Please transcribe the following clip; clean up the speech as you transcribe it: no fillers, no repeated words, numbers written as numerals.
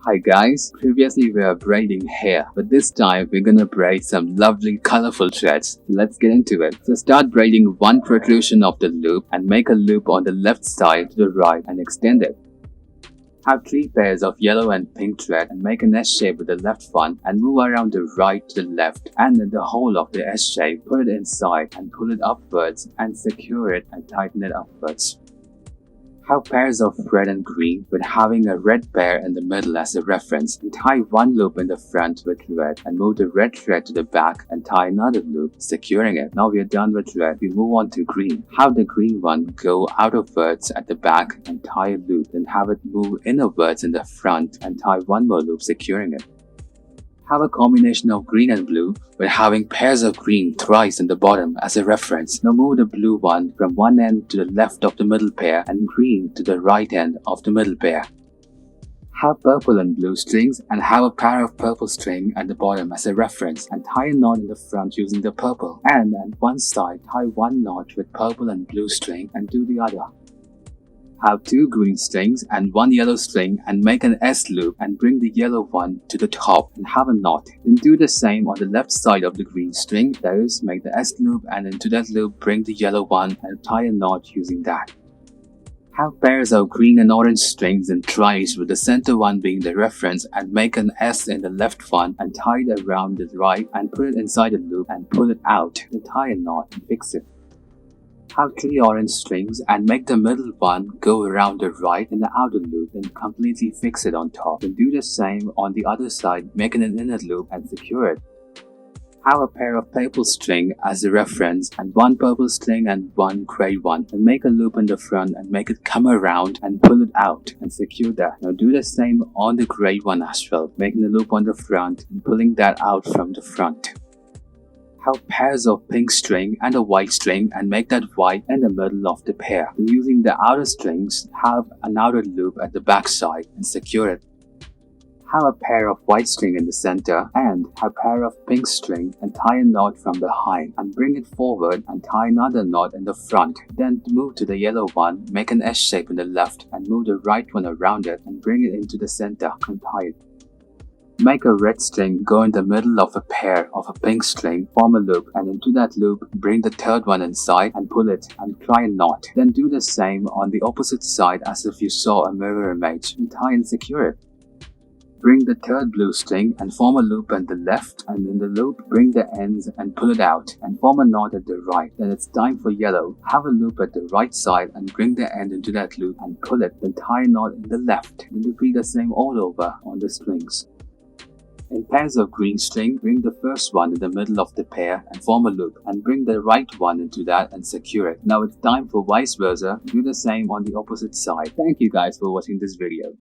Hi guys, previously we were braiding hair, but this time we're gonna braid some lovely colorful threads. Let's get into it. So start braiding one protrusion of the loop and make a loop on the left side to the right and extend it. Have 3 pairs of yellow and pink thread and make an S shape with the left one and move around the right to the left, and in the hole of the S shape put it inside and pull it upwards and secure it and tighten it upwards. Have pairs of red and green with having a red pair in the middle as a reference, and tie one loop in the front with red and move the red thread to the back and tie another loop, securing it. Now we are done with red, we move on to green. Have the green one go outwards at the back and tie a loop, then have it move inwards in the front and tie one more loop, securing it. Have a combination of green and blue with having pairs of green thrice in the bottom as a reference. Now move the blue one from one end to the left of the middle pair and green to the right end of the middle pair. Have purple and blue strings and have a pair of purple string at the bottom as a reference, and tie a knot in the front using the purple, and at one side tie one knot with purple and blue string and do the other. Have 2 green strings and 1 yellow string and make an S loop and bring the yellow one to the top and have a knot. Then do the same on the left side of the green string, that is, make the S loop and into that loop bring the yellow one and tie a knot using that. Have pairs of green and orange strings in thrice with the center one being the reference, and make an S in the left one and tie it around the right and put it inside the loop and pull it out, then tie a knot and fix it. Have 3 orange strings and make the middle one go around the right in the outer loop and completely fix it on top. Then do the same on the other side, making an inner loop and secure it. Have a pair of purple string as a reference and 1 purple string and 1 gray one, and make a loop in the front and make it come around and pull it out and secure that. Now do the same on the gray one as well, making a loop on the front and pulling that out from the front. Have pairs of pink string and a white string and make that white in the middle of the pair. Then using the outer strings, have an outer loop at the back side and secure it. Have a pair of white string in the center and have a pair of pink string and tie a knot from behind and bring it forward and tie another knot in the front. Then move to the yellow one, make an S shape in the left and move the right one around it and bring it into the center and tie it. Make a red string go in the middle of a pair of a pink string, form a loop, and into that loop bring the third one inside and pull it and tie a knot. Then do the same on the opposite side as if you saw a mirror image and tie and secure it. Bring the third blue string and form a loop at the left, and in the loop bring the ends and pull it out and form a knot at the right. Then it's time for yellow. Have a loop at the right side and bring the end into that loop and pull it, then tie a knot in the left. Then repeat the same all over on the strings. In pairs of green string, bring the first one in the middle of the pair and form a loop, and bring the right one into that and secure it. Now it's time for vice versa. Do the same on the opposite side. Thank you guys for watching this video.